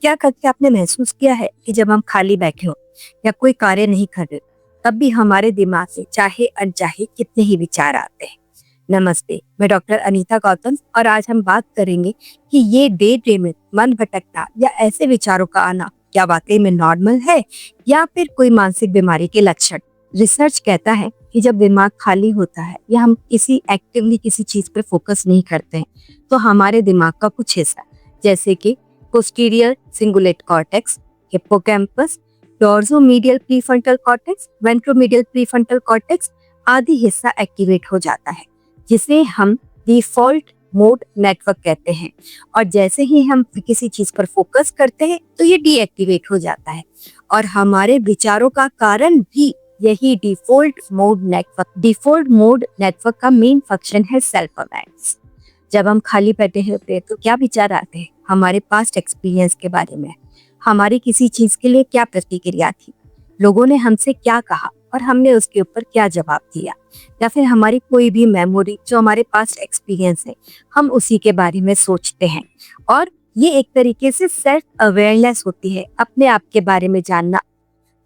क्या कभी आपने महसूस किया है कि जब हम खाली बैठे हो या कोई कार्य नहीं कर रहे, तब भी हमारे दिमाग से चाहे अनचाहे कितने ही विचार आते हैं। नमस्ते, मैं डॉक्टर अनीता गौतम और आज हम बात करेंगे कि ये डे ड्रीमिंग, मन भटकना या ऐसे विचारों का आना क्या वाकई में नॉर्मल है या फिर कोई मानसिक बीमारी के लक्षण। रिसर्च कहता है कि जब दिमाग खाली होता है या हम किसी चीज पर फोकस नहीं करते हैं, तो हमारे दिमाग का कुछ हिस्सा जैसे कि posterior cingulate cortex, hippocampus, dorsomedial prefrontal cortex, ventromedial prefrontal cortex आदि हिस्सा एक्टिवेट हो जाता है, जिसे हम डिफॉल्ट मोड नेटवर्क कहते हैं। और जैसे ही हम किसी चीज पर फोकस करते हैं तो ये डीएक्टिवेट हो जाता है। और हमारे विचारों का कारण भी यही डिफॉल्ट मोड नेटवर्क का मेन फंक्शन है सेल्फ अवेयरनेस। जब हम खाली बैठे होते हैं तो क्या विचार आते हैं? हमारे पास्ट एक्सपीरियंस के बारे में, हमारी किसी चीज के लिए क्या प्रतिक्रिया थी, लोगों ने हमसे क्या कहा और हमने उसके ऊपर क्या जवाब दिया, या फिर हमारी कोई भी मेमोरी जो हमारे पास्ट एक्सपीरियंस है, हम उसी के बारे में सोचते हैं। और ये एक तरीके से सेल्फ अवेयरनेस होती है, अपने आप के बारे में जानना।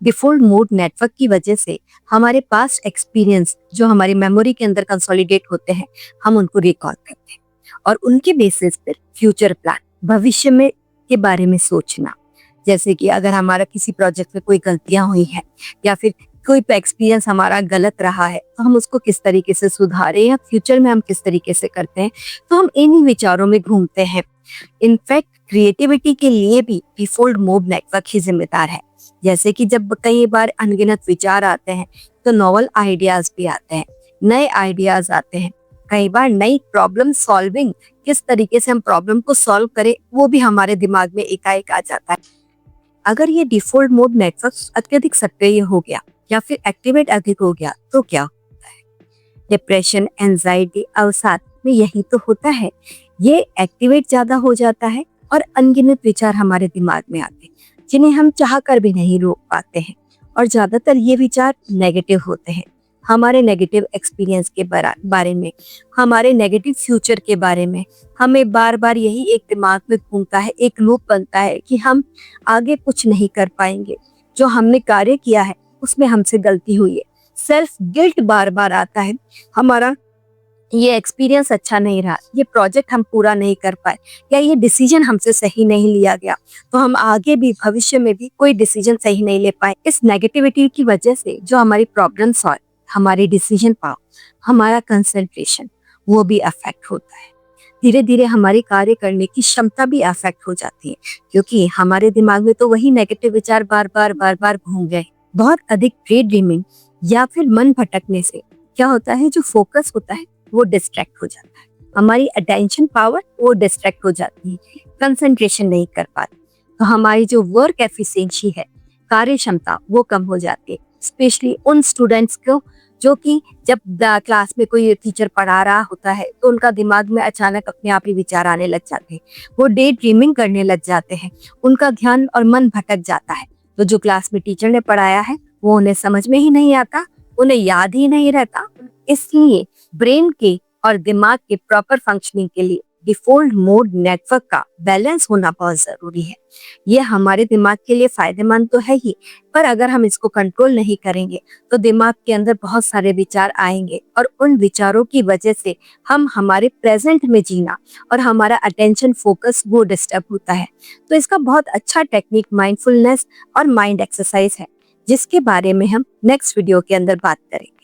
डिफॉल्ट मोड नेटवर्क की वजह से हमारे पास्ट एक्सपीरियंस जो हमारी मेमोरी के अंदर कंसोलिडेट होते हैं, हम उनको रिकॉल करते हैं और उनके बेसिस पर फ्यूचर प्लान, भविष्य में के बारे में सोचना। जैसे कि अगर हमारा किसी प्रोजेक्ट में कोई गलतियां हुई है या फिर कोई एक्सपीरियंस हमारा गलत रहा है, तो हम उसको किस तरीके से सुधारें या फ्यूचर में हम किस तरीके से करते हैं, तो हम इन्हीं विचारों में घूमते हैं। इनफैक्ट क्रिएटिविटी के लिए भी डिफॉल्ट मोड नेटवर्क ही जिम्मेदार है। जैसे कि जब कई बार अनगिनत विचार आते हैं तो नॉवल आइडियाज भी आते हैं, नए आइडियाज आते हैं। कई बार नई प्रॉब्लम सॉल्विंग, किस तरीके से हम प्रॉब्लम को सॉल्व करें, वो भी हमारे दिमाग में एकाएक आ जाता है। अगर ये डिफॉल्ट मोड नेटवर्क अत्यधिक सक्रिय हो गया या फिर एक्टिवेट अधिक हो गया तो क्या होता है? डिप्रेशन, एंजाइटी, अवसाद में यही तो होता है। ये एक्टिवेट ज्यादा हो जाता है और अनगिनत विचार हमारे दिमाग में आते हैं, जिन्हें हम चाह कर भी नहीं रोक पाते हैं। और ज्यादातर ये विचार नेगेटिव होते हैं, हमारे नेगेटिव एक्सपीरियंस के बारे में, हमारे नेगेटिव फ्यूचर के बारे में। हमें बार बार यही एक दिमाग में घूमता है, एक लूप बनता है कि हम आगे कुछ नहीं कर पाएंगे, जो हमने कार्य किया है उसमें हमसे गलती हुई है। सेल्फ गिल्ट बार बार आता है, हमारा ये एक्सपीरियंस अच्छा नहीं रहा, ये प्रोजेक्ट हम पूरा नहीं कर पाए, या ये डिसीजन हमसे सही नहीं लिया गया, तो हम आगे भी भविष्य में भी कोई डिसीजन सही नहीं ले पाए। इस नेगेटिविटी की वजह से जो हमारी प्रॉब्लम सॉल्व, हमारी डिसीजन पावर, हमारा कंसंट्रेशन, वो भी अफेक्ट होता है। धीरे धीरे हमारी कार्य करने की क्षमता भी अफेक्ट हो जाती है, क्योंकि हमारे दिमाग में तो वही नेगेटिव विचार बार बार घूम गए। बहुत अधिक डे ड्रीमिंग या फिर मन भटकने से क्या होता है, जो फोकस होता है वो डिस्ट्रैक्ट हो जाता है, हमारी अटेंशन पावर वो डिस्ट्रैक्ट हो जाती है, कंसंट्रेशन नहीं कर पाते, तो हमारी जो वर्क एफिशिएंसी है, कार्य क्षमता, वो कम हो जाती है। स्पेशली उन स्टूडेंट्स को जो कि जब क्लास में कोई टीचर पढ़ा रहा होता है तो उनका दिमाग में अचानक अपने आप ही विचार आने लग जाते हैं, वो डे ड्रीमिंग करने लग जाते हैं, उनका ध्यान और मन भटक जाता है। तो जो क्लास में टीचर ने पढ़ाया है वो उन्हें समझ में ही नहीं आता, उन्हें याद ही नहीं रहता। इसलिए ब्रेन के और दिमाग के प्रॉपर फंक्शनिंग के लिए डिफॉल्ट मोड नेटवर्क का बैलेंस होना बहुत जरूरी है। ये हमारे दिमाग के लिए फायदेमंद तो है ही, पर अगर हम इसको कंट्रोल नहीं करेंगे तो दिमाग के अंदर बहुत सारे विचार आएंगे और उन विचारों की वजह से हम हमारे प्रेजेंट में जीना और हमारा अटेंशन फोकस वो डिस्टर्ब होता है। तो इसका बहुत अच्छा टेक्निक माइंडफुलनेस और माइंड एक्सरसाइज है, जिसके बारे में हम नेक्स्ट वीडियो के अंदर बात करेंगे।